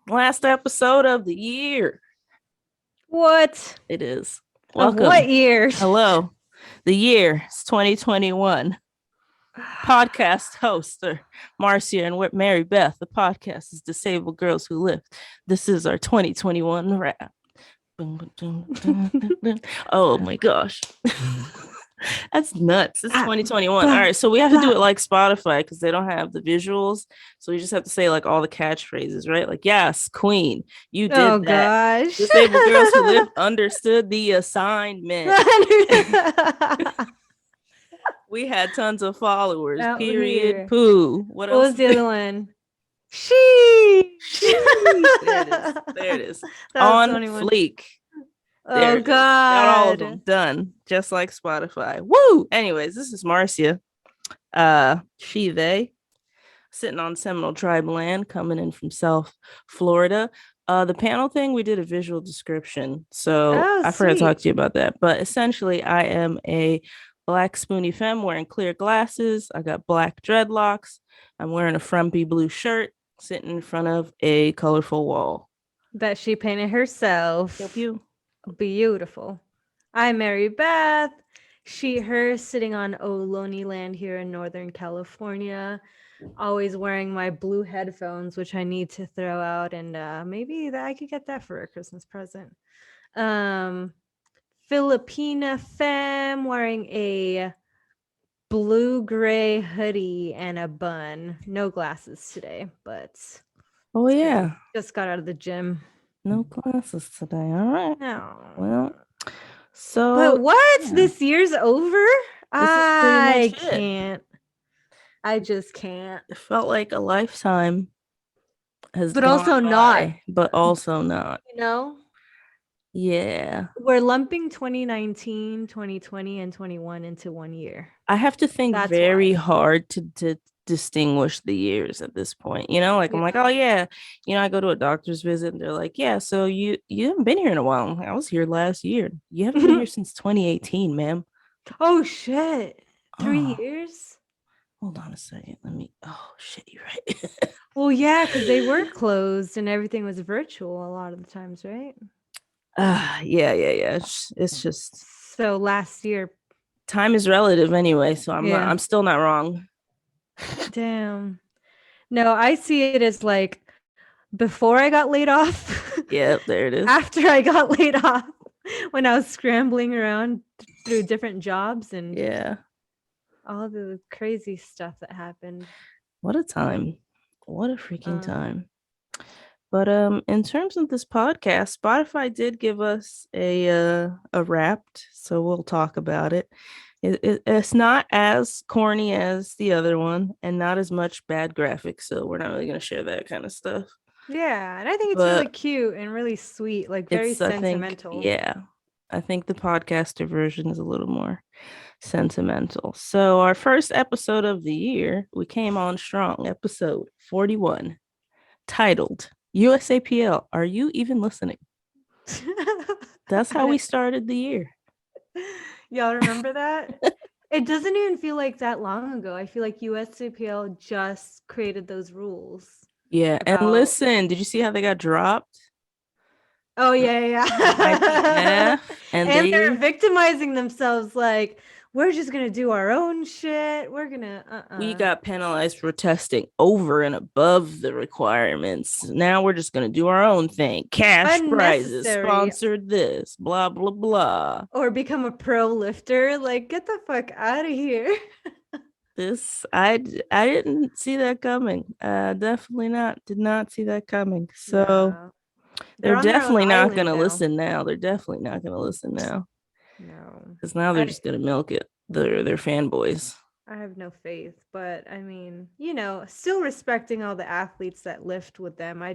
Last episode of the year. What? It is. Of Welcome. what years? Hello. The year is 2021. Podcast hosts are Marcia and Marybeth. The podcast is Disabled Girls Who Live. This is our 2021 wrap. Oh my gosh. That's nuts. It's 2021. All right. So we have to do it like Spotify because they don't have the visuals. So we just have to say like all the catchphrases, right? Like, yes, Queen, you did Oh that. gosh. Disabled Girls Who Live understood the assignment. We had tons of followers. Out Period. here. Poo. What What else? was the other one? She. There it is. There it is. On fleek. Oh God. Got all of God. them done, just like Spotify. Woo! Anyways, this is Marcia. They sitting on Seminole Tribe land, coming in from South Florida. The panel thing, we did a visual description, so I forgot to talk to you about that. But essentially, I am a black spoony femme wearing clear glasses. I got black dreadlocks. I'm wearing a frumpy blue shirt, sitting in front of a colorful wall that she painted herself. Help you. Beautiful. I'm Marybeth. She, her, sitting on Ohlone land here in Northern California. Always wearing my blue headphones, which I need to throw out, and maybe that I could get that for a Christmas present. Filipina femme wearing a blue-gray hoodie and a bun. No glasses today, but oh yeah, just got out of the gym. No glasses today. All right. No. Well, so but what? Yeah. This year's over? I can't. I just can't. It felt like a lifetime has but also by, not. But also not. You know? Yeah. We're lumping 2019, 2020, and 21 into one year. I have to think very hard to distinguish the years at this point. You know, like I'm like, oh yeah, you know, I go to a doctor's visit and they're like, yeah, so you haven't been here in a while. Like, I was here last year. You haven't been here since 2018, ma'am. Oh shit. 3 years? Hold on a second. Let me. Oh shit, you're right. Well, yeah, because they were closed and everything was virtual a lot of the times, right? Yeah. It's just so last year. Time is relative anyway, so I'm still not wrong. Damn. No, I see it as like before I got laid off. Yeah, there it is. After I got laid off, when I was scrambling around through different jobs and all the crazy stuff that happened. What a time. What a freaking time. But in terms of this podcast, Spotify did give us a Wrapped, so we'll talk about it. It's not as corny as the other one and not as much bad graphics, so we're not really going to share that kind of stuff. Yeah, and I think it's really cute and really sweet, like very sentimental. I think the podcaster version is a little more sentimental. So our first episode of the year, we came on strong, episode 41, titled USAPL, Are You Even Listening? That's how we started the year. Y'all remember that? It doesn't even feel like that long ago. I feel like USAPL just created those rules. Yeah, and listen, did you see how they got dropped? Oh, yeah. And they're victimizing themselves like, we're just going to do our own shit. We're going to, We got penalized for testing over and above the requirements. Now we're just going to do our own thing. Cash prizes, sponsored this, blah, blah, blah. Or become a pro lifter. Like, get the fuck out of here. I didn't see that coming. Definitely not. Did not see that coming. So they're definitely not going to listen now. They're definitely not going to listen now. No, because now they're just gonna milk it. They're fanboys. I have no faith, but I mean, you know, still respecting all the athletes that lift with them. I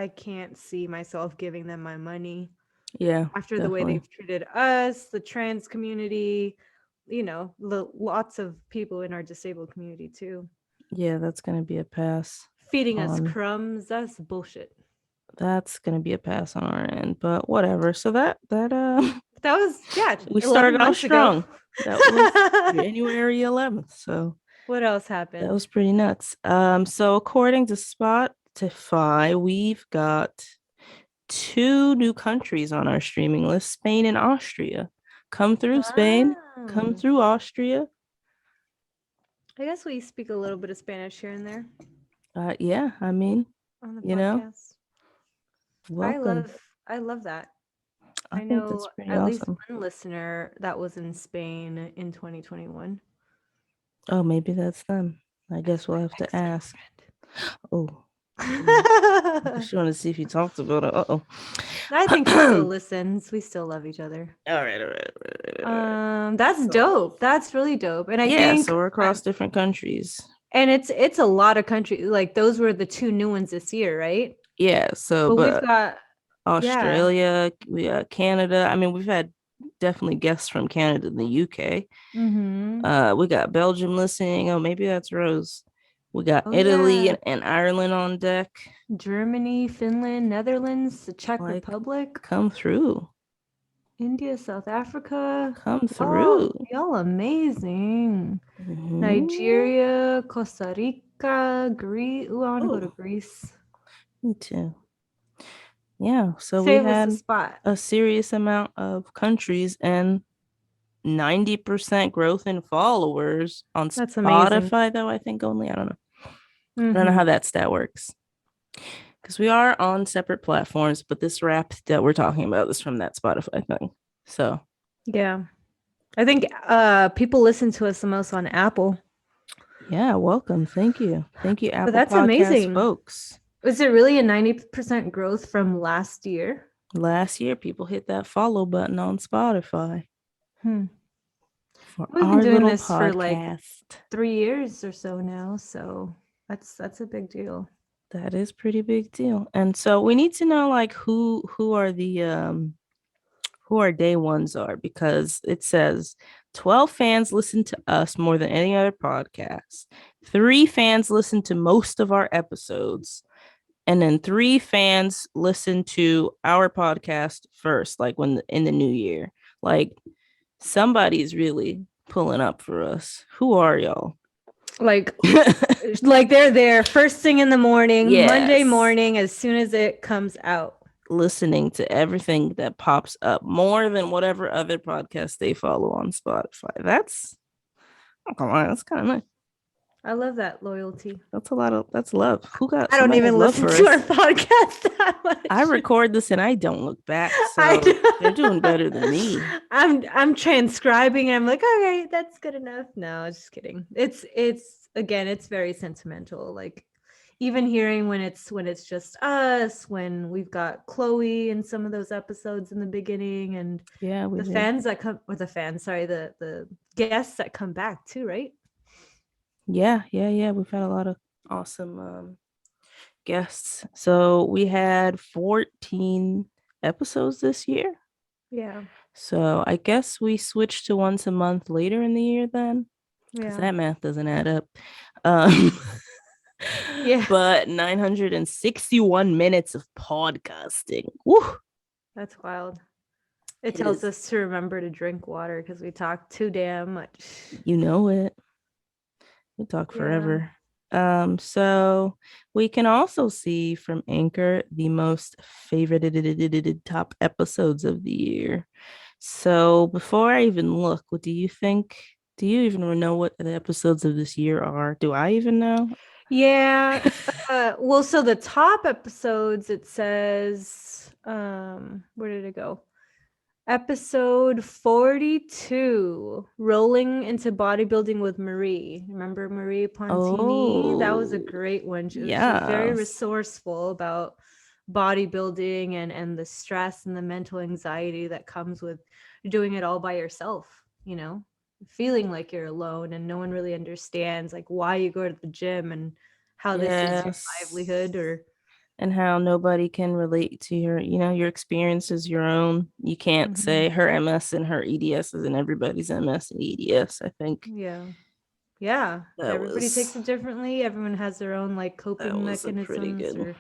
can't see myself giving them my money. Yeah, after the way they've treated us, the trans community, you know, lots of people in our disabled community too. Yeah, that's gonna be a pass. Feeding us crumbs, that's bullshit. That's gonna be a pass on our end, but whatever. So that was we started off strong. That was January 11th. So what else happened? That was pretty nuts. So according to Spotify, we've got 2 new countries on our streaming list, Spain and Austria. Come through, Spain. Come Wow. through, Austria. I guess we speak a little bit of Spanish here and there Yeah, I mean, on the you know, podcast. I welcome. love I love that. I I think that's know pretty at least awesome. one listener that was in Spain in 2021. Oh, maybe that's them. I That's guess we'll have my to ask. Oh, I ex-girlfriend. just want to see if he talked about it. Uh-oh. I think she still listens. We still love each other. All right. That's So, dope. That's really dope. And I yeah, think so we're across different countries. and it's a lot of countries. Like those were the 2 new ones this year, right? Yeah, so, But we've but got yeah. Australia, we got Canada. I mean, we've had definitely guests from Canada and the UK. Mm-hmm. We got Belgium listening. Oh, maybe that's Rose. We got Oh Italy yeah. and Ireland on deck. Germany, Finland, Netherlands, the Czech Like, Republic, come through. India, South Africa. Come Y'all, through. y'all amazing. Mhm. Nigeria, Costa Rica, Greece. Ooh, I want to go to Oh, Greece. me too. Yeah, so we Save us a had spot. a serious amount of countries and 90% growth in followers on That's amazing. Spotify, though, I think only. I don't know. I don't know Mm-hmm. how that stat works. Because we are on separate platforms, but this rap that we're talking about is from that Spotify thing. So Yeah. I think people listen to us the most on Apple. yeah, welcome. Thank you. Thank you, But Apple that's Podcast amazing. folks. Is it really a 90% growth from last year? Last year, people hit that follow button on Spotify Hmm. for We've been our doing little this for like podcast. 3 years or so now, so that's a big deal. That is pretty big deal. And so we need to know like who are the who our day ones are because it says 12 fans listen to us more than any other podcast. 3 fans listen to most of our episodes. And then 3 fans listen to our podcast first, like when in the new year. Like somebody's really pulling up for us. Who are y'all? Like like they're there first thing in the morning, Monday Yes. morning, as soon as it comes out. Listening to everything that pops up more than whatever other podcast they follow on Spotify. That's come on, that's kind of nice. I love that loyalty. That's love. Who got I don't somebody has even love listen for to our us? podcast that I much. record this and I don't look back, so they're doing better than I me. I'm transcribing and I'm like, okay, that's good enough. No, just kidding. It's again, it's very sentimental. Like even hearing when it's just us, when we've got Chloe in some of those episodes in the beginning, and Yeah, we the did. fans that come or the fans, sorry, the guests that come back too, right? Yeah. We've had a lot of awesome guests. So we had 14 episodes this year. Yeah. So I guess we switched to once a month later in the year then, because Yeah. that math doesn't add up. Um, Yeah. but 961 minutes of podcasting. Woo, That's wild. It it tells is. us to remember to drink water because we talk too damn much. You know it. We talk Yeah. forever. So we can also see from Anchor the most favorited top episodes of the year. So before I even look, what do you think? Do you even know what the episodes of this year are? Do I even know? Yeah. Well, so the top episodes, it says, where did it go? Episode 42, Rolling into Bodybuilding with Marie. Remember Marie Pontini? That was a Oh, great one. She's very yes. resourceful about bodybuilding and the stress and the mental anxiety that comes with doing it all by yourself, feeling like you're alone and no one really understands like why you go to the gym and how this is your Yes. livelihood or And how nobody can relate to your experience is your own. You can't Mhm. say her MS and her EDS is and everybody's MS and EDS. I think Yeah. Yeah, that everybody was takes it differently. Everyone has their own like that coping was a pretty mechanisms good. or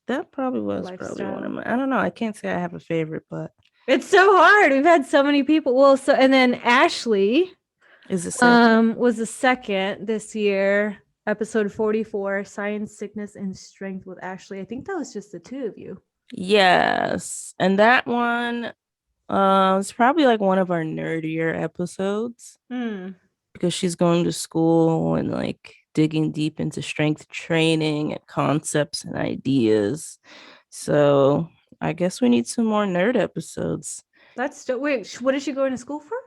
That probably was probably one of lifestyle. my. I don't know. I can't say I have a favorite, but It's so hard. We've had so many people. Well, so and then Ashley is a second. was the second this year. Episode 44, Science, Sickness, and Strength with Ashley. I think that was just the two of you. Yes. And that one it's probably like one of our nerdier episodes because she's going to school and like digging deep into strength training and concepts and ideas. So I guess we need some more nerd episodes. Wait, what is she going to school for?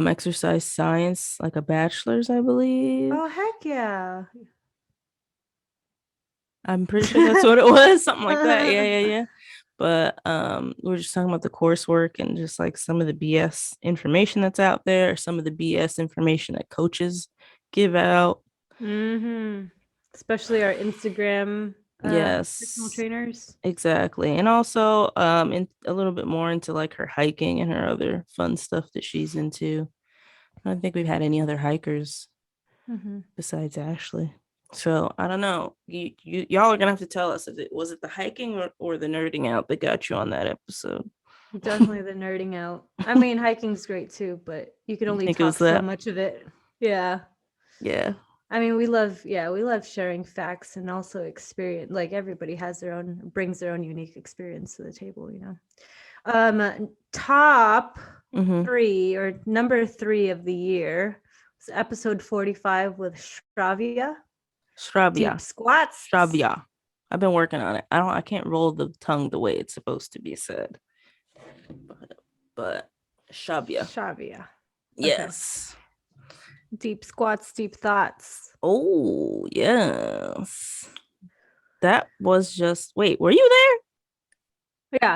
Exercise science, like a bachelor's, I believe. Oh, heck yeah. I'm pretty sure that's what it was, something like that. Yeah. But we were just talking about the coursework and just like some of the BS information that's out there, some of the BS information that coaches give out. Especially our Instagram personal Yes, trainers. exactly. And also in a little bit more into like her hiking and her other fun stuff that she's into. I don't think we've had any other hikers besides Ashley. So I don't know. Y'all are gonna have to tell us if it was the hiking or the nerding out that got you on that episode. Definitely the nerding out. I mean, hiking's great too, but you can only talk so much of it. Yeah. Yeah. I mean, we love sharing facts and also experience. Like everybody brings their own unique experience to the table, you know. Top 3 or number 3 of the year was episode 45 with Shravya. Deep squats. Shravya. I've been working on it. I can't roll the tongue the way it's supposed to be said. But Shravya. Yes. Okay. Deep squats, deep thoughts. Oh, yes. That was just wait, were you there? Yeah.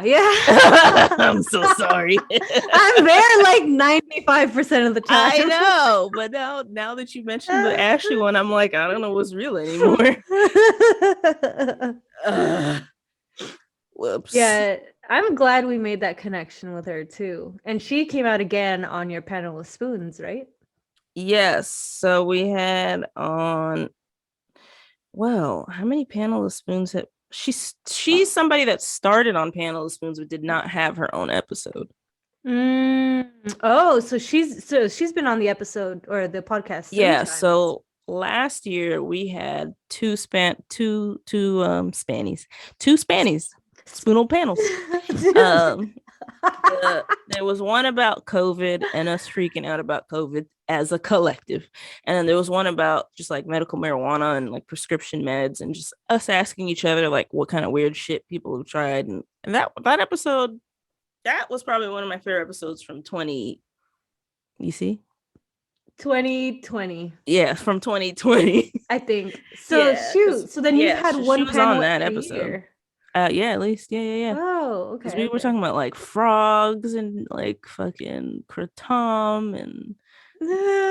I'm so sorry. I'm there like 95% of the time. I know, but now that you mentioned the Ashley one, I'm like, I don't know what's real anymore. Whoops. Yeah, I'm glad we made that connection with her too. And she came out again on your panel of spoons, right? Yes. So we had on how many panel of spoons have she's somebody that started on panel of spoons but did not have her own episode. Oh, so she's been on the episode or the podcast 3 times. So last year we had two spannies spoonal panels. There was one about COVID and us freaking out about COVID as a collective, and then there was one about just like medical marijuana and like prescription meds and just us asking each other like what kind of weird shit people have tried, and that episode, that was probably one of my favorite episodes from 2020. Yeah, from 2020. I think. So yeah, so then you had one panel on that episode. Year. Yeah, at least. Yeah. Oh, okay. Because we were talking about like frogs and like fucking kratom and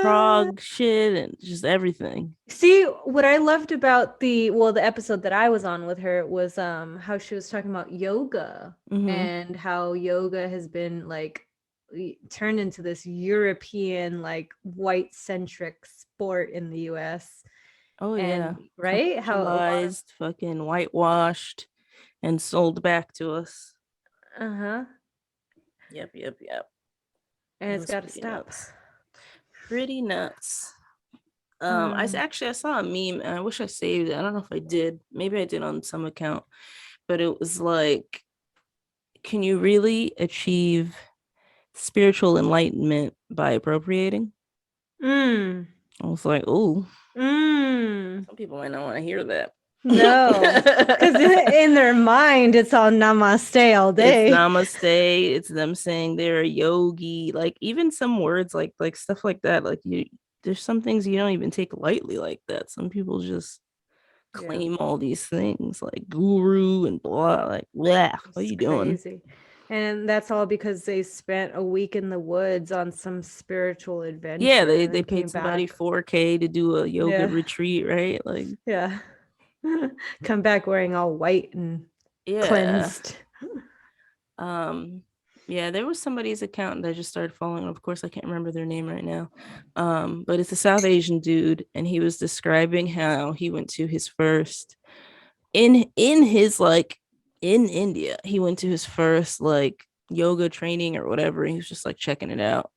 frog shit and just everything. See, what I loved about the episode that I was on with her was how she was talking about yoga and how yoga has been like turned into this European like white centric sport in the US. Oh yeah. Right? How fucking whitewashed and sold back to us. Uh-huh. Yep. And it's got to stop. Pretty nuts. I saw a meme and I wish I saved it. I don't know if I did. Maybe I did on some account, but it was like, can you really achieve spiritual enlightenment by appropriating? I was like, ooh. Some people might not want to hear that. No, because in their mind it's all namaste all day. It's namaste. It's them saying they're a yogi. Like even some words like stuff like that. Like there's some things you don't even take lightly like that. Some people just claim all these things like guru and blah. Like, blah. What are you doing? And that's all because they spent a week in the woods on some spiritual adventure. Yeah, they paid somebody $4K to do a yoga retreat, right? Like, yeah. Come back wearing all white and cleansed. Yeah, there was somebody's account that I just started following. Of course, I can't remember their name right now. But it's a South Asian dude, and he was describing how he went to his first in India. He went to his first like yoga training or whatever. And he was just like checking it out.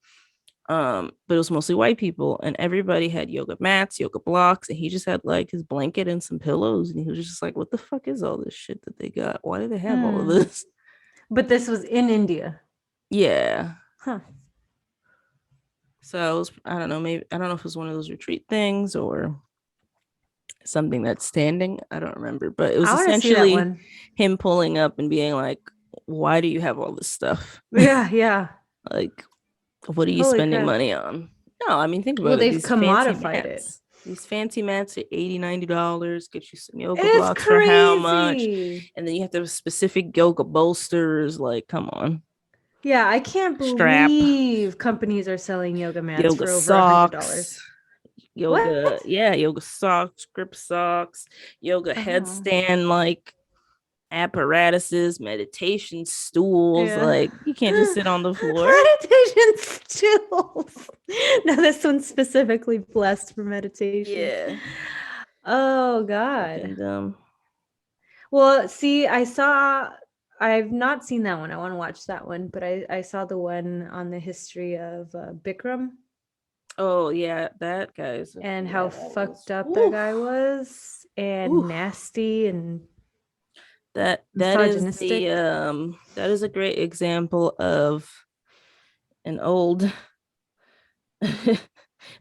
But it was mostly white people, and everybody had yoga mats, yoga blocks, and he just had like his blanket and some pillows, and he was just like, "What the fuck is all this shit that they got? Why do they have all of this?" But this was in India. Yeah. Huh. So it was, I don't know, maybe I don't know if it was one of those retreat things or something that's standing. I don't remember, but it was I want to see that essentially one. him pulling up and being like, "Why do you have all this stuff? Yeah, yeah. Like, what are you Holy spending crap. money on?" No, I mean, think Well, about it. they've These fancy commodified it. mats. These fancy mats are $80, $90, get you some It yoga is blocks for how much? crazy. And then you have to have specific yoga bolsters. Like, come on. Yeah, I can't Strap, believe companies are selling yoga mats yoga for over socks, $100. yoga, What? yeah, yoga socks, grip socks, yoga Oh, headstand, like apparatuses, meditation stools. yeah. Like, you can't just sit on the floor. Meditation stools. No, this one's specifically blessed for meditation. Yeah. Oh God. Fucking dumb. Well, see, I've not seen that one. I want to watch that one, but I saw the one on the history of Bikram Oh yeah, that guy's and yeah, how that was fucked up that woo, guy was woo. and nasty and That is the misogynistic. that is a great example of an old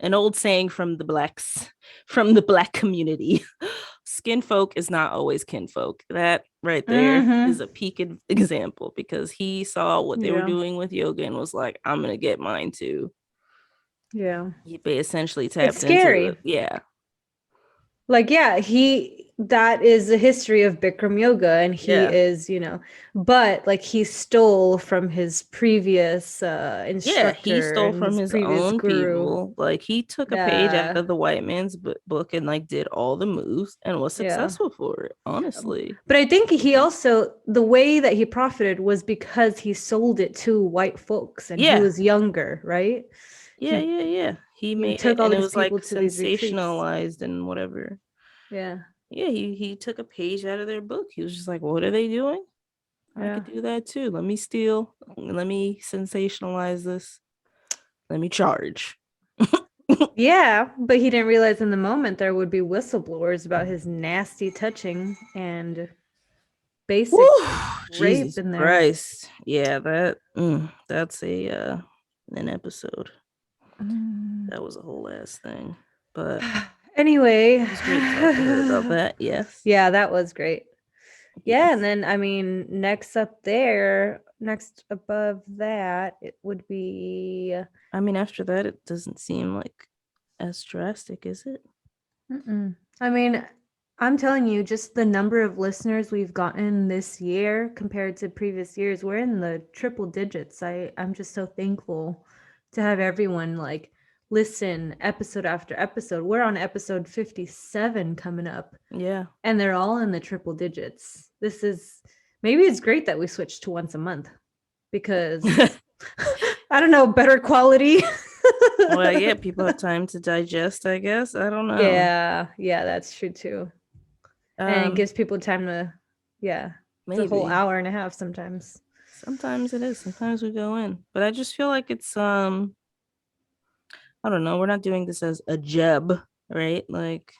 an old saying from the blacks, from the black community. Skin folk is not always kinfolk. That right there is Mm-hmm. a peak example because he saw what they were Yeah. doing with yoga and was like, I'm gonna get mine too. Yeah. He essentially It's tapped into it. scary. Yeah. Like, yeah, that is the history of Bikram yoga, and he Yeah. is, but like he stole from his previous Yeah, he instructor stole and from his his previous own guru. people. Like he took a page out Yeah. of the white man's book and like did all the moves and was Yeah. successful for it. Honestly. But I think he also, the way that he profited was because he sold it to white folks and he Yeah, was younger, right? yeah, He yeah, yeah. He he made it, took all and it these was people like to these retreats. sensationalized and whatever. Yeah. Yeah, he took a page out of their book. He was just like, "What are they doing? I Yeah. could do that too. Let me steal. Let me sensationalize this. Let me charge." Yeah, but he didn't realize in the moment there would be whistleblowers about his nasty touching and basic Woo! rape Jesus in there. Christ. Yeah, that's a an episode. Mm. That was a whole ass thing. But Anyway, it was great to talk to her about that. Yes. yeah, that was great. Yeah, and Yes. then I mean, next above that, it would be. I mean, after that, it doesn't seem like as drastic, is it? I mean, I'm telling you, just the number of listeners we've gotten this year compared to previous years, we're in the triple digits. I'm just so thankful to have everyone like listen episode after episode. We're on episode 57 coming up, Yeah. and they're all in the triple digits. Maybe it's great that we switched to once a month because I don't know, better quality. Well, yeah, people have time to digest, I guess. I don't know. Yeah, yeah, that's true too. And it Um, gives people time to, yeah, it's a whole maybe. hour and a half sometimes. Sometimes it is. Sometimes we go in. But I just feel like it's I don't know, we're not doing this as a job, right? Like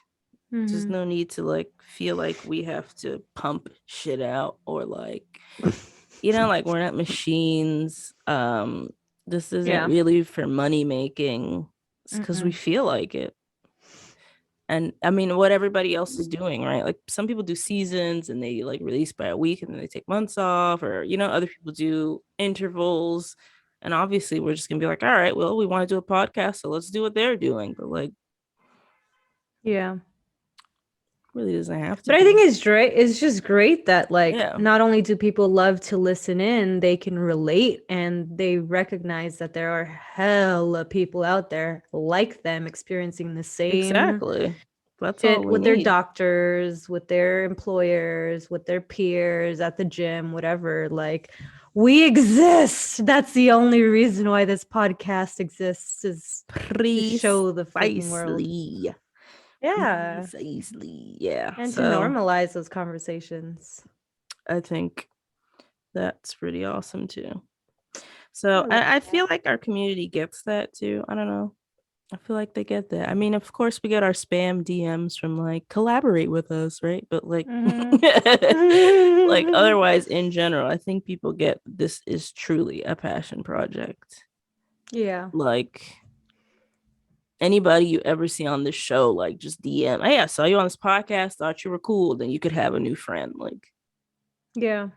there's Mm-hmm. no need to like feel like we have to pump shit out or like like we're not machines. This isn't Yeah. really for money making. It's because we Mm-mm. feel like it. And I mean, what everybody else is doing, right? Like some people do seasons and they like release by a week and then they take months off, or other people do intervals. And obviously, we're just gonna be like, all right, well, we want to do a podcast, so let's do what they're doing. But like, Yeah. really doesn't have to But I think be. it's just great that like Yeah, not only do people love to listen in, they can relate and they recognize that there are hella people out there like them experiencing the same exactly. That's all shit we with their need. doctors, with their employers, with their peers at the gym, whatever. Like, we exist. That's the only reason why this podcast exists is to show the fucking world. Precisely. Yeah. Precisely. Yeah. And to So normalize those conversations. I think that's pretty awesome too. So I feel like our community gets that too. I don't know. I feel like they get that. I mean, of course, we get our spam DMs from like collaborate with us, right? But like, like otherwise, in general, I think people get this is truly a passion project. Yeah. Like anybody you ever see on this show, like just DM, hey, I saw you on this podcast, thought you were cool, then you could have a new friend. Yeah.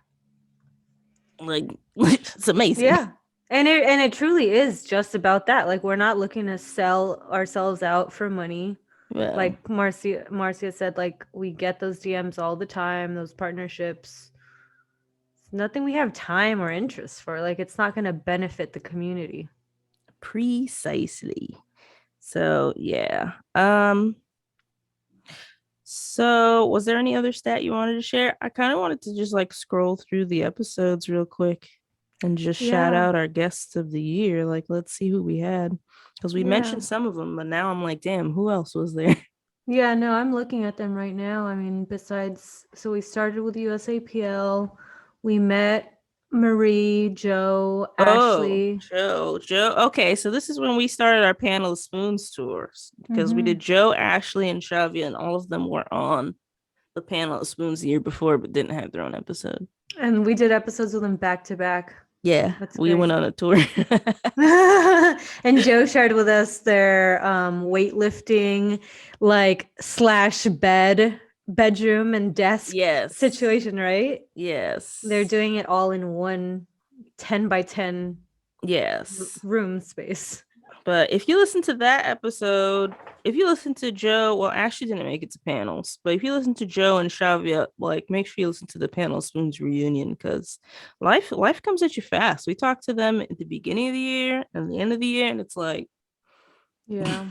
Like it's amazing. Yeah. And it truly is just about that. Like we're not looking to sell ourselves out for money. Yeah. Like Marcia said, like we get those DMs all the time, those partnerships. It's nothing we have time or interest for. Like it's not going to benefit the community. Precisely. So yeah. So was there any other stat you wanted to share? I kind of wanted to just like scroll through the episodes real quick and just shout out our guests of the year. Like, let's see who we had. Because we mentioned some of them, but now I'm like, damn, who else was there? Yeah, no, I'm looking at them right now. I mean, so we started with USAPL. We met Marie, Joe, Ashley. Joe. Okay, so this is when we started our panel of spoons tours because we did Joe, Ashley, and Shavia, and all of them were on the panel of spoons the year before, but didn't have their own episode. And we did episodes with them back to back. Yeah, we went on a tour. And Joe shared with us their weightlifting, like / bedroom and desk situation, right? Yes. They're doing it all in one 10 by 10 room space. But if you listen to that episode, if you listen to Joe, well, Ashley didn't make it to panels, but if you listen to Joe and Shavia, like make sure you listen to the panel spoons reunion because life comes at you fast. We talked to them at the beginning of the year and the end of the year, and it's like, yeah,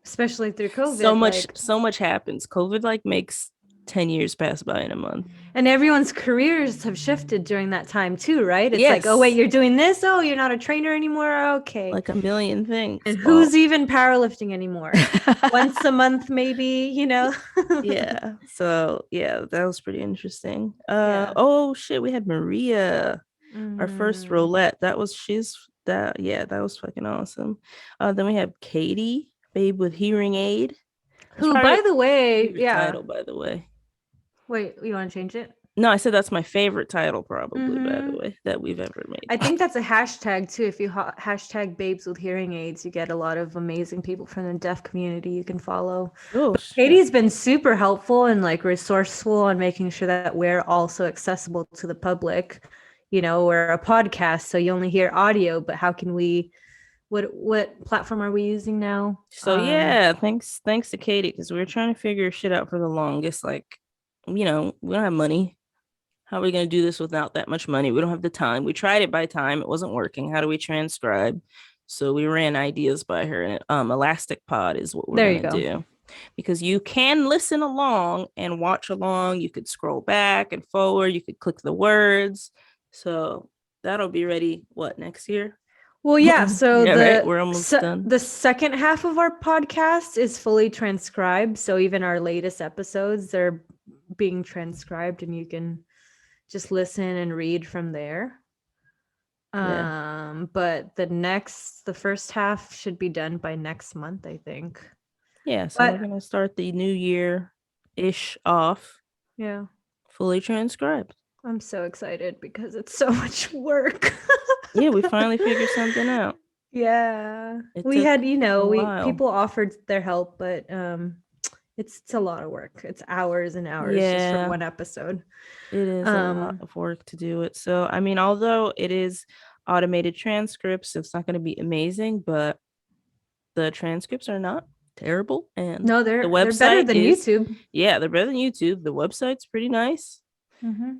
especially through COVID. So much happens. COVID like makes 10 years pass by in a month. And everyone's careers have shifted during that time too, right? It's like, oh wait, you're doing this. Oh, you're not a trainer anymore. Okay. Like a million things. And who's even powerlifting anymore? Once a month, maybe, Yeah. So yeah, that was pretty interesting. Oh shit, we had Maria, our first roulette. That was that was fucking awesome. Then we have Katie, babe with hearing aid. Who, by the way, title, by the way. Wait, you want to change it? No, I said that's my favorite title, probably, by the way, that we've ever made. I think that's a hashtag too. If you hashtag babes with hearing aids, you get a lot of amazing people from the deaf community you can follow. Oh, Katie's been super helpful and like resourceful on making sure that we're also accessible to the public. We're a podcast, so you only hear audio, but how can we what platform are we using now? So thanks to Katie, because we were trying to figure shit out for the longest. Like, we don't have money. How are we going to do this without that much money? We don't have the time. We tried it by time. It wasn't working. How do we transcribe? So we ran ideas by her, and Elastic Pod is what we're going to do. Because you can listen along and watch along. You could scroll back and forward. You could click the words. So that'll be ready, next year? Well, yeah. So we're almost done. The second half of our podcast is fully transcribed. So even our latest episodes, they're being transcribed and you can just listen and read from there. But the first half should be done by next month, I think. Yeah, so we're gonna start the new year-ish off. Yeah. Fully transcribed. I'm so excited because it's so much work. Yeah, we finally figured something out. Yeah. We had, people offered their help, but it's a lot of work. It's hours and hours just for one episode. It is a lot of work to do it. So, I mean, although it is automated transcripts, it's not going to be amazing, but the transcripts are not terrible. And no, they're better than YouTube. Yeah, they're better than YouTube. The website's pretty nice. Mm-hmm.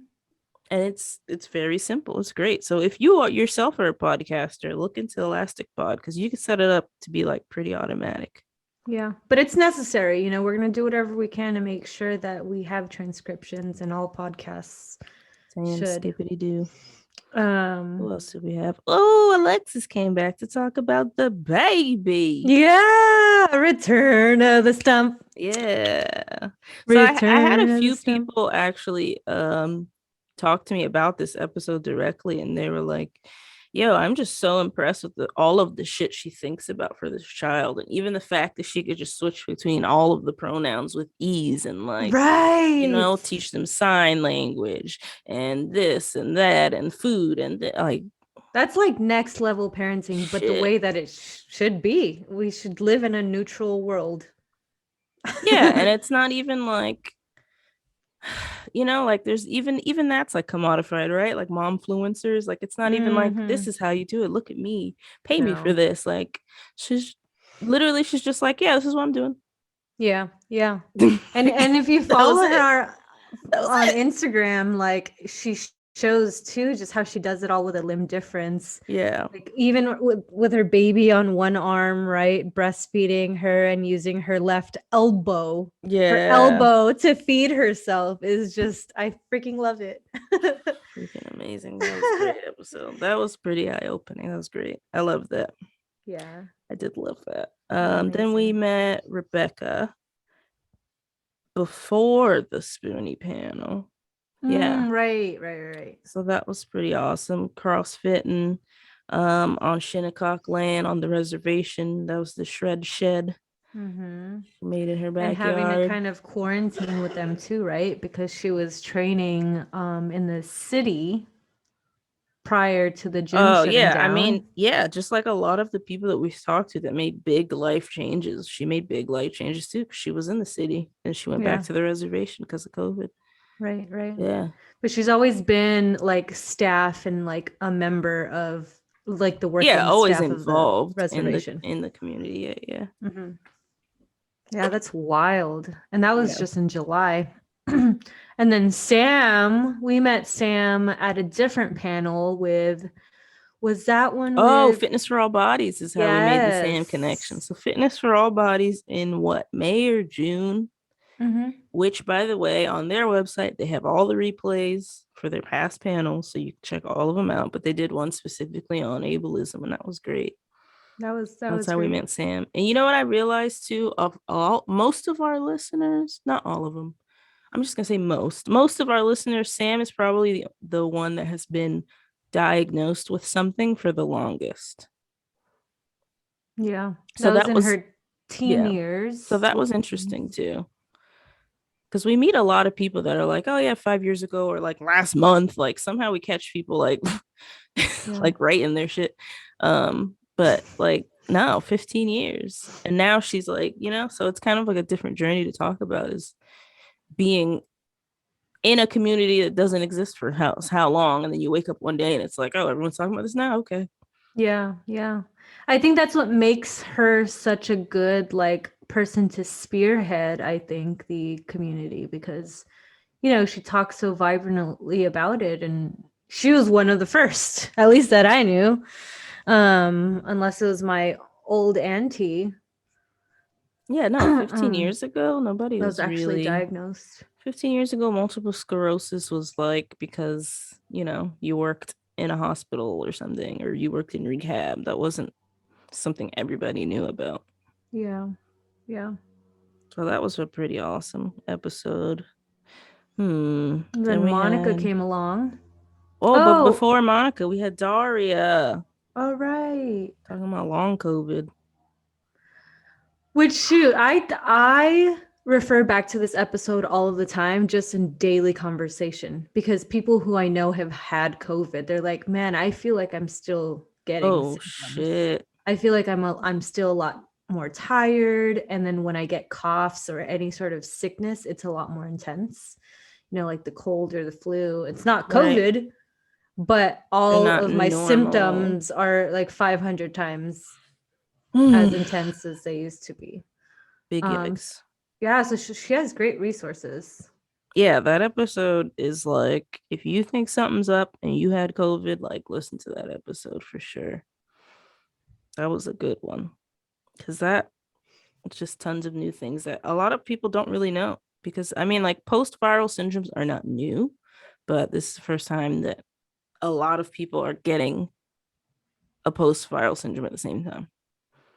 And it's very simple. It's great. So if you yourself are a podcaster, look into Elastic Pod because you can set it up to be like pretty automatic. Yeah, but it's necessary. We're going to do whatever we can to make sure that we have transcriptions and all podcasts should. Skippity-doo. Who else do we have? Oh, Alexis came back to talk about the baby. Yeah, return of the stump. Yeah. So I had a few people actually talk to me about this episode directly, and they were like, Yo, I'm just so impressed with all of the shit she thinks about for this child. And even the fact that she could just switch between all of the pronouns with ease and like, Right. teach them sign language and this and that and food and like That's like next level parenting, but the shit. way that it should be. We should live in a neutral world. Yeah. And it's not even like, like there's even that's like commodified, right? Like momfluencers, like it's not even like this Mm-hmm. is how you do it. Look at me, pay me for No. this. Like she's she's just like, yeah, this is what I'm doing. Yeah, yeah. And That if you was follow it. her That was on it. Instagram, like she shows too just how she does it all with a limb difference. Yeah. Like even with her baby on one arm, right, breastfeeding her and using her Yeah. elbow to feed herself is just I freaking love it. Freaking amazing. That was a great episode. That was pretty eye-opening. That was great. I love that. Yeah, I did love that. Then we amazing. met Rebecca before the Spoonie panel. Yeah. Right. So that was pretty awesome. CrossFitting on Shinnecock land on the reservation. That was the shred shed. Mm-hmm. She made in her And having to backyard. kind of quarantine with them too, right? Because she was training in the city prior to the gym Oh shutting yeah. I mean, down. yeah, just like a lot of the people that we've talked to that made big life changes. She made big life changes too, because she was in the city and she went back Yeah, to the reservation because of COVID. right. Yeah. But she's always been like staff and like a member of like the Yeah, working always staff of the involved in the reservation. community. Yeah, yeah. Hmm. Yeah, that's wild. And that was Yeah. just in July. And then we met Sam at a different panel was that one Oh, with, Fitness for All Bodies is how we made the Sam connection. yes. So Fitness for All Bodies in what, May or June? Hmm. Which, by the way, on their website, they have all the replays for their past panels. So you can check all of them out. But they did one specifically on ableism, and that was great. That That's was how we great. met Sam. And you know what I realized too? Of all most of our listeners, not all of them, I'm just gonna say most of our listeners, Sam is probably the one that has been diagnosed with something for the longest. Yeah. So That was that in was her teen yeah. So years, that was late interesting teens. too. Because we meet a lot of people that are like, oh yeah, 5 years ago or like last month. Like somehow we catch people like Yeah. like right in their shit. But like no, 15 years. And now she's like, so it's kind of like a different journey to talk about is being in a community that doesn't exist for how long. And then you wake up one day and it's like, oh, everyone's talking about this now. Okay. Yeah. I think that's what makes her such a good like person to spearhead, I think, the community because she talks so vibrantly about it and she was one of the first, at least that I knew. Unless it was my old auntie Yeah, no, 15 that years ago, nobody was was actually really. diagnosed. 15 years ago, multiple sclerosis was like because, you worked in a hospital or something, or you worked in rehab. That wasn't something everybody knew about. Yeah. Yeah. So that was a pretty awesome episode. Hmm. And Then then we Monica had, came along. oh, but Oh, before Monica, we had Daria all right. talking about long COVID. Which shoot, I refer back to this episode all of the time just in daily conversation because people who I know have had COVID, they're like, "Man, I feel like I'm still getting Oh, symptoms. shit. I feel like I'm still a lot more tired and then when I get coughs or any sort of sickness, it's a lot more intense. Like the cold or the flu. It's not Right. COVID, but They're all not of my normal. symptoms are like 500 times as Big intense as they used to be. Um, yikes. yeah, so she has great resources. Yeah, that episode is like if you think something's up and you had COVID, like listen to that episode for sure. That was a good one because that it's just tons of new things that a lot of people don't really know. Because I mean, like post-viral syndromes are not new, but this is the first time that a lot of people are getting a post-viral syndrome at the same time.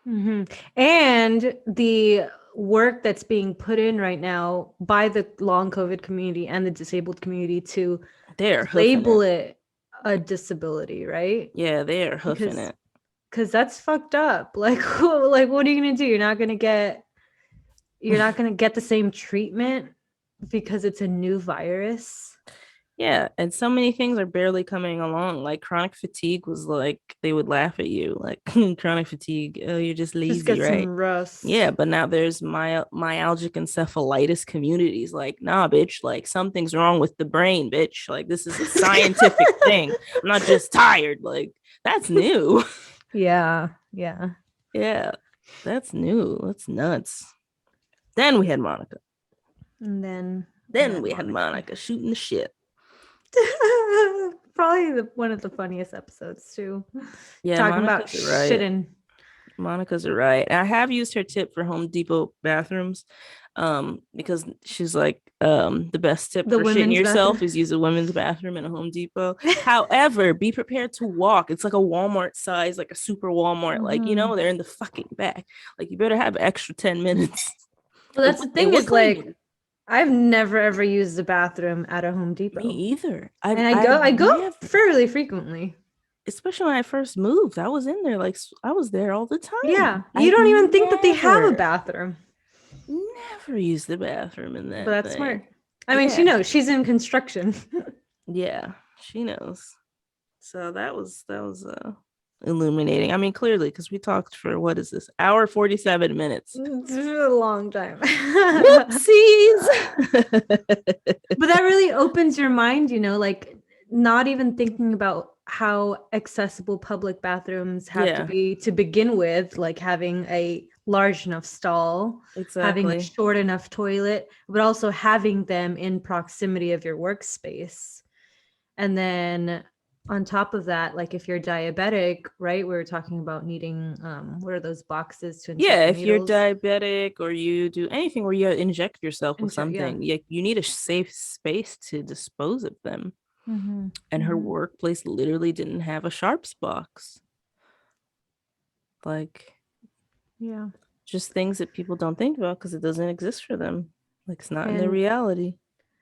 Hmm. And the work that's being put in right now by the long COVID community and the disabled community to They're hoofing label it. it a disability, right? Yeah, they are hoofing it. Because that's fucked up. Like, what are you gonna do? You're not gonna get the same treatment because it's a new virus. Yeah, and so many things are barely coming along. Like chronic fatigue was like they would laugh at you, like chronic fatigue. Oh, you're just Just lazy, get right? some rest. Yeah, but now there's myalgic encephalitis communities. Like, nah, bitch. Like something's wrong with the brain, bitch. Like this is a scientific thing. I'm not just tired. Like that's new. Yeah. Yeah, that's new. That's nuts. Then we had Monica. And then We had Monica shooting the shit. Probably one of the funniest episodes too. Yeah, talking about Monica's right. shitting. Monica's right. And I have used her tip for Home Depot bathrooms because she's like the best tip The for shitting women's yourself bathroom. is use a women's bathroom in a Home Depot. However, be prepared to walk. It's like a Walmart size, like a super Walmart. Like, you know, they're in the fucking back. Like you better have extra 10 minutes. Well, that's the thing is like I've never ever used the bathroom at a Home Depot. Me either. I go fairly frequently. Especially when I first moved, I was in there like I was there all the time. Yeah, you don't even think that they have a bathroom. Never used the bathroom in that. But that's smart. I mean, she knows she's in construction. Yeah, she knows. So that was illuminating. I mean, clearly, because we talked for what is this, hour 47 minutes? It's a long time. Whoopsies. But that really opens your mind, you know, like not even thinking about how accessible public bathrooms have to be to begin with, like having a large enough stall, having a short enough toilet, but also having them in proximity of your workspace. And then on top of that, like if you're diabetic, right, we were talking about needing what are those boxes to inject if you're diabetic or you do anything where you inject yourself with something, you need a safe space to dispose of them. And her workplace literally didn't have a sharps box. Like, just things that people don't think about because it doesn't exist for them. Like it's not in their reality.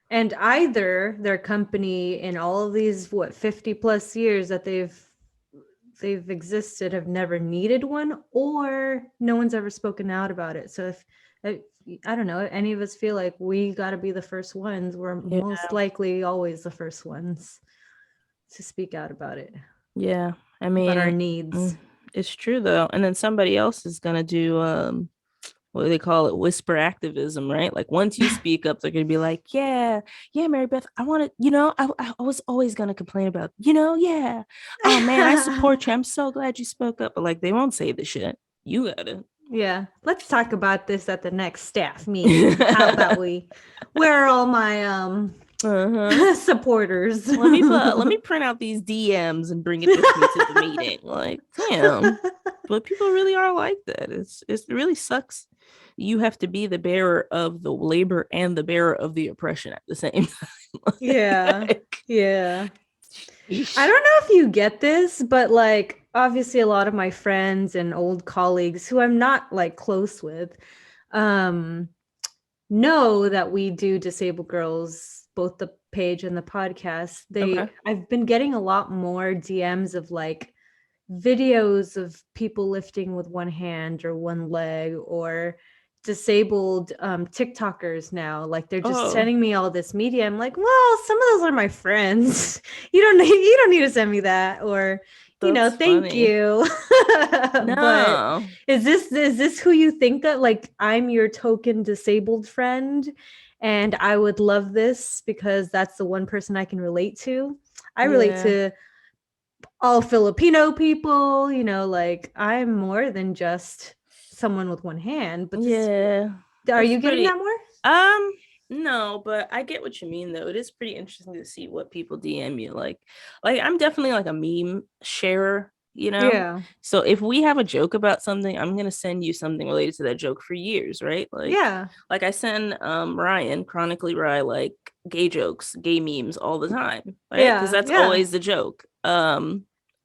And either their company in all of these 50 plus years that they've existed have never needed one, or no one's ever spoken out about it. So if I don't know, any of us feel like we got to be the first ones, we're most likely always the first ones to speak out about it. Yeah, I mean, about our needs. It's true though. And then somebody else is gonna do what do they call it, whisper activism, right? Like once you speak up, they're gonna be like, yeah, Marybeth, I want to, you know, I was always gonna complain about, you know, yeah, oh man, I support you, I'm so glad you spoke up. But like they won't say the shit, you gotta. Yeah, let's talk about this at the next staff meeting. How about where are all my supporters? Let me print out these DMs and bring it with me to the meeting. Like, damn. But people really are like that. It really sucks. You have to be the bearer of the labor and the bearer of the oppression at the same time. Yeah. I don't know if you get this, but like obviously a lot of my friends and old colleagues who I'm not like close with know that we do Disabled Girls, both the page and the podcast. I've been getting a lot more DMs of like videos of people lifting with one hand or one leg, or disabled TikTokers now. Like they're just sending me all this media. I'm like, well, some of those are my friends. You don't need to send me that, or you know, thank you. No. But is this who you think that like I'm your token disabled friend and I would love this because that's the one person I can relate to? I relate to all Filipino people, you know, like I'm more than just someone with one hand. But are you getting that more? No, but I get what you mean though. It is pretty interesting to see what people DM you. Like I'm definitely like a meme sharer, you know? Yeah. So if we have a joke about something, I'm gonna send you something related to that joke for years, right? Like, yeah. Like I send Ryan, chronically Rye, like gay jokes, gay memes all the time. Right? Yeah. Because that's always the joke.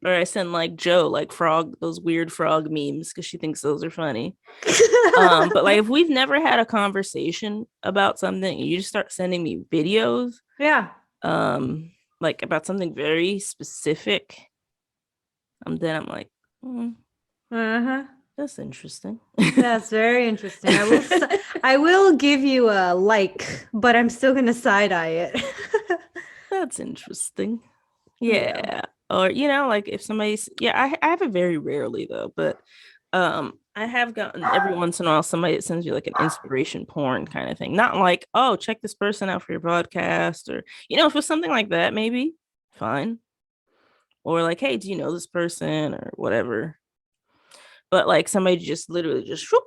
Or I send like Joe like those weird frog memes because she thinks those are funny. But like if we've never had a conversation about something, you just start sending me videos. Yeah. like about something very specific, then I'm like, that's interesting. That's very interesting. I will give you a like, but I'm still gonna side eye it. That's interesting. Yeah. Yeah. Or like if somebody's I have it very rarely though, but I have gotten every once in a while somebody that sends you like an inspiration porn kind of thing. Not like, oh, check this person out for your podcast, or if it's something like that, maybe fine. Or like, hey, do you know this person or whatever? But like somebody just literally just whoop,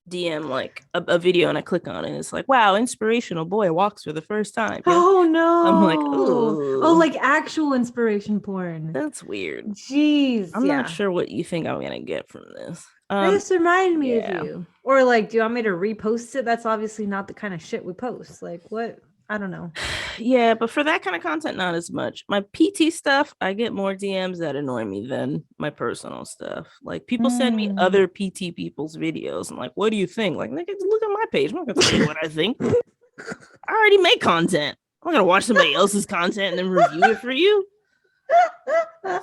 DM like a video and I click on it and it's like, wow, inspirational boy walks for the first time. Oh I'm like, no. Oh, ooh, like actual inspiration porn. that's weird. Jeez, I'm not yeah. sure what you think I'm gonna get from this. This reminded me of Yeah. you. Or like, do you want me to repost it? That's obviously not the kind of shit we post. Like, what? I don't know. Yeah, but for that kind of content, not as much. My PT stuff, I get more DMs that annoy me than my personal stuff. Like people send me other PT people's videos. And like, what do you think? Like, look at my page. I'm not gonna tell you what I think. I already make content. I'm not gonna watch somebody else's content and then review it for you.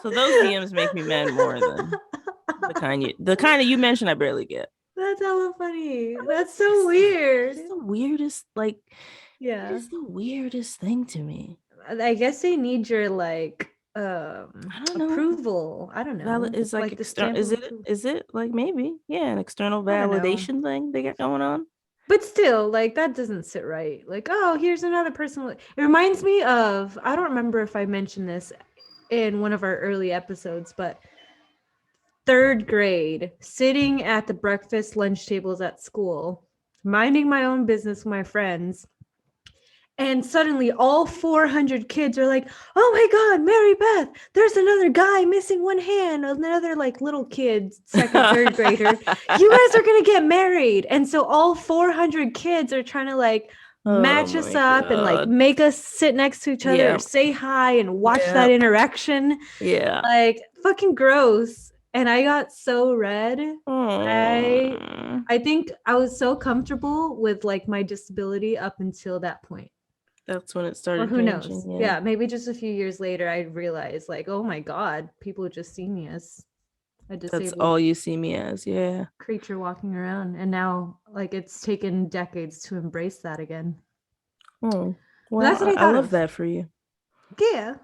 So those DMs make me mad more than the kind you mentioned. I barely get. That's hella funny. That's so weird. It's the weirdest, like, yeah. it's the weirdest thing to me. I guess they need your like I don't know. approval. I don't know. Is like external. Is it like maybe an external validation thing they got going on? But still, like that doesn't sit right. Like, oh, here's another person. It reminds me of, I don't remember if I mentioned this in one of our early episodes, but 3rd grade, sitting at the breakfast lunch tables at school, minding my own business with my friends. And suddenly all 400 kids are like, oh my God, Mary Beth, there's another guy missing one hand. Another like little kid, 2nd, 3rd grader. You guys are going to get married. And so all 400 kids are trying to like match us up and like make us sit next to each other or say hi and watch that interaction. Yeah. Like fucking gross. And I got so red. I think I was so comfortable with like my disability up until that point. That's when it started. Or who knows? Yeah, maybe just a few years later, I realized like, oh my God, people just see me as a disabled. That's all you see me as, yeah. Creature walking around, and now like it's taken decades to embrace that again. Oh, well, that's what I love that for you. Yeah,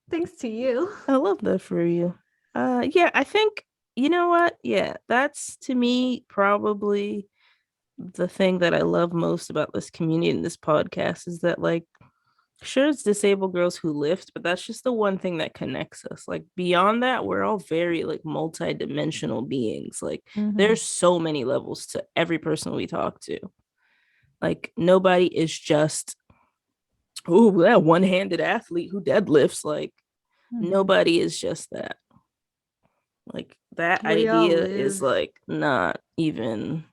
thanks to you. I love that for you. Yeah, I think you know what? Yeah, that's to me probably the thing that I love most about this community and this podcast is that like sure it's disabled girls who lift, but that's just the one thing that connects us. Like beyond that, we're all very like multi-dimensional beings. Like there's so many levels to every person we talk to. Like nobody is just that one-handed athlete who deadlifts. Like nobody is just that. Like that idea is like not even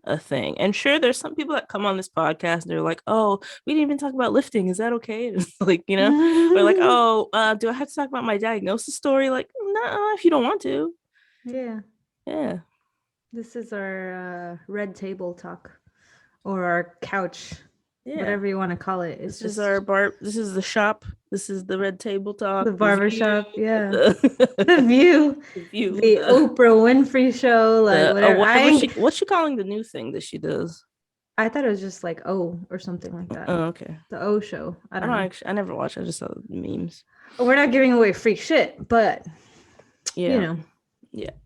a thing. And sure, there's some people that come on this podcast and they're like, oh, we didn't even talk about lifting. Is that okay? It's like, we're like, oh, do I have to talk about my diagnosis story? Like, no, if you don't want to. Yeah. This is our red table talk or our couch. Whatever you want to call it. This is our bar. This is the shop. This is the red table talk. The barber shop. Yeah. The view. The Oprah Winfrey show. Like whatever. What's she calling the new thing that she does? I thought it was just like O or something like that. Oh, okay. The O show. I don't know. Actually, I never watched. I just saw the memes. We're not giving away free shit, but Yeah. Yep.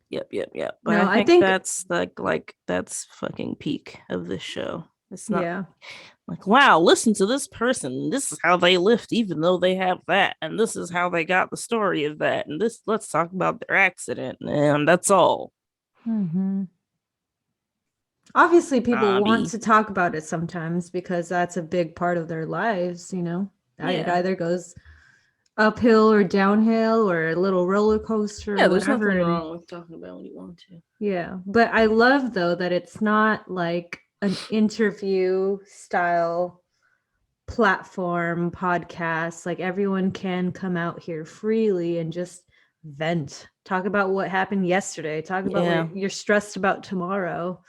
But no, I think that's like that's fucking peak of this show. It's not like, wow, listen to this person. This is how they lift, even though they have that. And this is how they got the story of that. And let's talk about their accident. And that's all. Obviously, people want to talk about it sometimes because that's a big part of their lives, It either goes uphill or downhill or a little roller coaster. Yeah, there's nothing wrong with talking about when you want to. Yeah. But I love, though, that it's not like an interview style platform podcast. Like everyone can come out here freely and just vent, talk about what happened yesterday, talk about what you're stressed about tomorrow.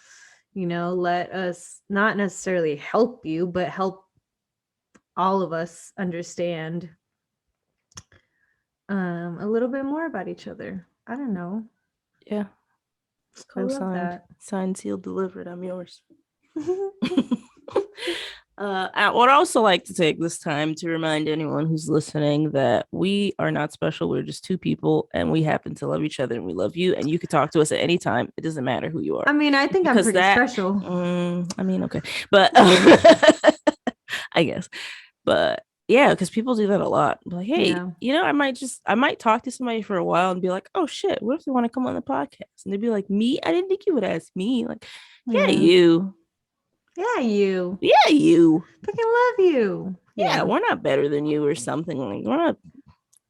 Let us not necessarily help you, but help all of us understand a little bit more about each other. I don't know. Yeah. I love Co-signed. that. Signed, sealed, delivered. I'm yours. I would also like to take this time to remind anyone who's listening that we are not special. We're just two people, and we happen to love each other, and we love you. And you can talk to us at any time. It doesn't matter who you are. I mean, I think I'm pretty special. I mean, okay, but I guess, but yeah, because people do that a lot. Like, hey, I might talk to somebody for a while and be like, oh shit, what if they want to come on the podcast? And they'd be like, me? I didn't think you would ask me. Like, yeah, you. Yeah, you. Yeah, you. Fucking love you. Yeah, we're not better than you or something. Like,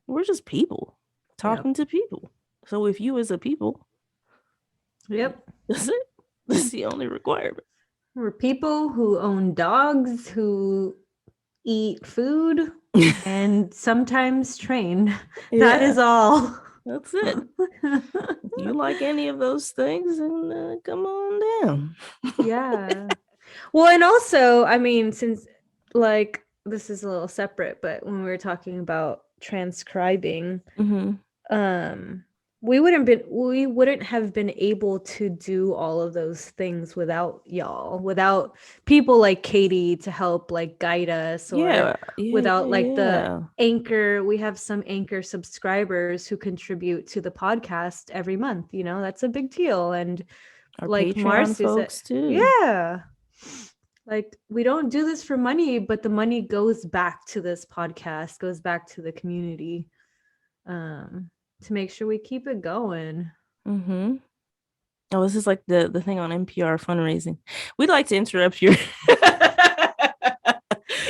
we're just people talking to people. So if you as a people, that's it. That's the only requirement. We're people who own dogs, who eat food, and sometimes train. That is all. That's it. If you like any of those things, then come on down. Yeah. Well, and also, I mean, since like this is a little separate, but when we were talking about transcribing, we wouldn't have been able to do all of those things without y'all, without people like Katie to help like guide us, or without the Anchor. We have some Anchor subscribers who contribute to the podcast every month. That's a big deal. And our like Marcia folks too. Yeah. Like, we don't do this for money, but the money goes back to this podcast, goes back to the community. To make sure we keep it going. Oh, this is like the thing on NPR fundraising. We'd like to interrupt your This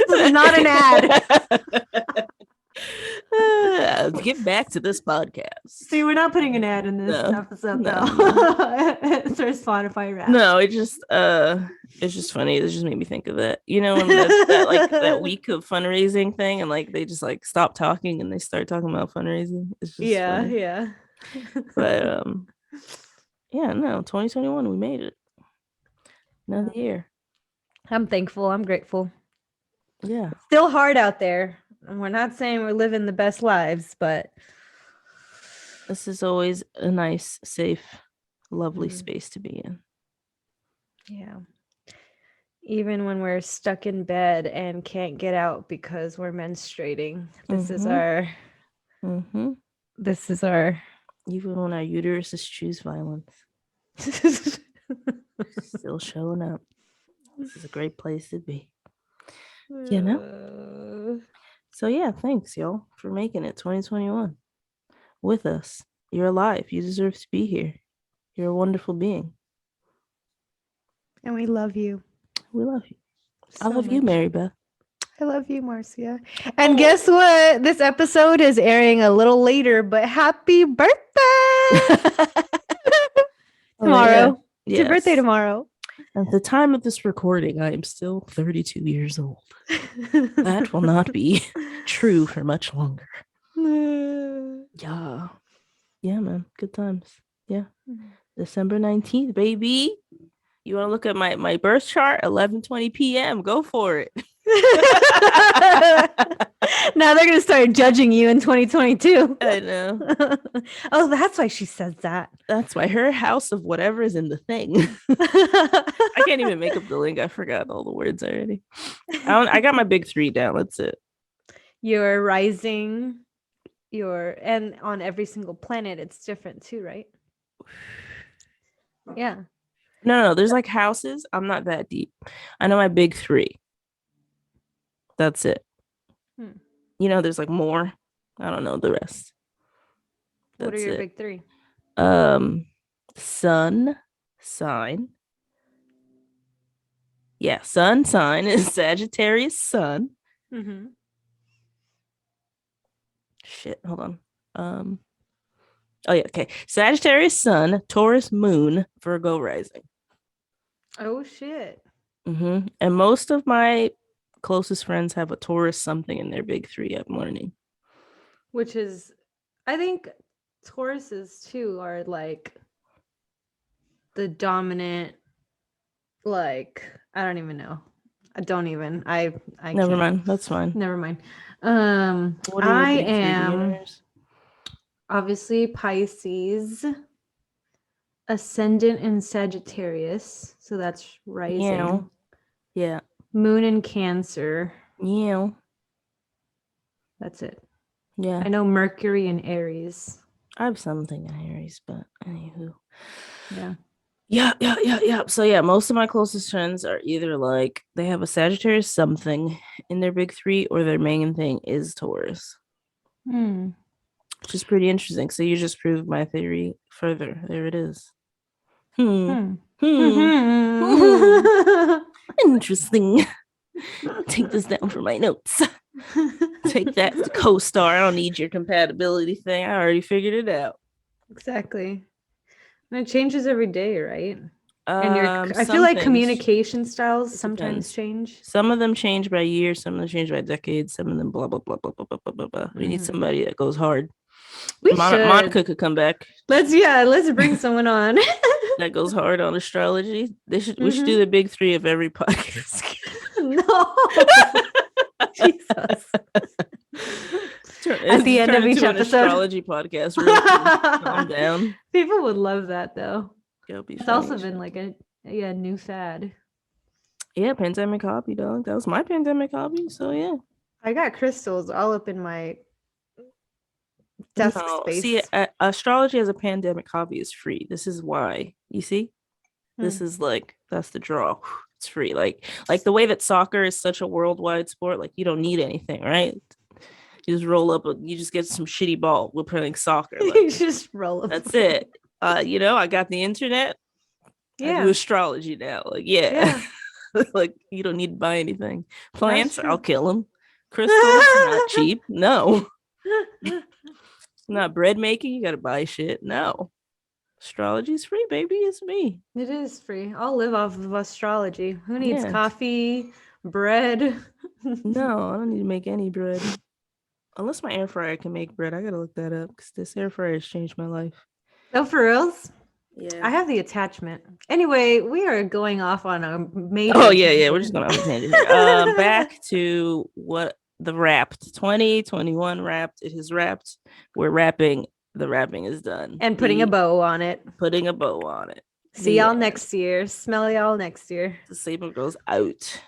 is not an ad. Get back to this podcast. See, we're not putting an ad in this episode, though. It's our Spotify rap. No, it's just funny. It just made me think of that. That week of fundraising thing, and like they just like stop talking and they start talking about fundraising. It's just funny. Yeah. But 2021, we made it. Another year. I'm thankful. I'm grateful. Yeah. It's still hard out there. And we're not saying we're living the best lives, but this is always a nice, safe, lovely space to be in. Yeah. Even when we're stuck in bed and can't get out because we're menstruating, this is our even when our uteruses choose violence, still showing up. This is a great place to be. So yeah, thanks y'all for making it 2021 with us. You're alive. You deserve to be here. You're a wonderful being. And we love you. We love you. I love you, Marybeth. I love you, Marcia. And guess what? This episode is airing a little later, but happy birthday! Tomorrow. It's your birthday tomorrow. At the time of this recording, I am still 32 years old. That will not be true for much longer. Yeah, man. Good times. Yeah. December 19th, baby. You want to look at my birth chart? 11:20 p.m. Go for it. Now they're going to start judging you in 2022. I know. Oh, that's why she says that. That's why her house of whatever is in the thing. I can't even make up the link. I forgot all the words already. I got my big 3 down. That's it. Your rising, and on every single planet, it's different too, right? Yeah. No, there's like houses. I'm not that deep. I know my big 3. That's it. There's like more. I don't know the rest. What are your big 3? Sun sign. Yeah, sun sign is Sagittarius sun. Shit, hold on. Oh yeah, okay. Sagittarius sun, Taurus moon, Virgo rising. Oh shit. And most of my closest friends have a Taurus something in their big 3, I'm learning. Which is, I think Tauruses too are like the dominant, like, I don't even know. Don't even. I Never can't. mind. That's fine. Never mind. What are your big three beginners? Obviously Pisces, ascendant in Sagittarius, so that's rising. Yeah. Moon in Cancer. Yeah. That's it. Yeah. I know Mercury in Aries. I have something in Aries, but anywho. Yeah. Yeah. So yeah, most of my closest friends are either like they have a Sagittarius something in their big three, or their main thing is Taurus. Which is pretty interesting. So you just proved my theory further. There it is. Hmm. Interesting. Take this down for my notes. Take that co-star. I don't need your compatibility thing. I already figured it out. Exactly. And it changes every day, right? And I feel Some like things, communication styles sometimes depends. change. Some of them change by year, some of them change by decades, some of them blah blah blah blah blah blah blah blah. We need somebody that goes hard. We should. Monica could come back. Let's bring someone on that goes hard on astrology. We should do the big three of every podcast. No. Jesus. At the end of each episode, astrology podcast. Really calm down. People would love that though. It's also been like a new fad. Yeah, pandemic hobby, dog. That was my pandemic hobby. So yeah, I got crystals all up in my desk space. See, astrology as a pandemic hobby is free. This is why. You see, this is like that's the draw. It's free. Like the way that soccer is such a worldwide sport. Like you don't need anything, right? You just roll up. You just get some shitty ball. We're playing soccer. Like, you just roll up. That's it. I got the internet. Yeah. I do astrology now. Like, yeah. Like you don't need to buy anything. Plants, I'll kill them. Crystals, not cheap. No. Not bread making. You got to buy shit. No. Astrology's free, baby. It's me. It is free. I'll live off of astrology. Who needs coffee, bread? No, I don't need to make any bread. Unless my air fryer can make bread. I gotta look that up because this air fryer has changed my life. Oh, for reals? Yeah. I have the attachment. Anyway, we are going off on a major. Oh, yeah. We're just going off a tangent here. Back to what the wrapped 2021 wrapped. It is wrapped. We're wrapping. The wrapping is done. And putting a bow on it. Putting a bow on it. See y'all next year. Smell y'all next year. The saber goes out.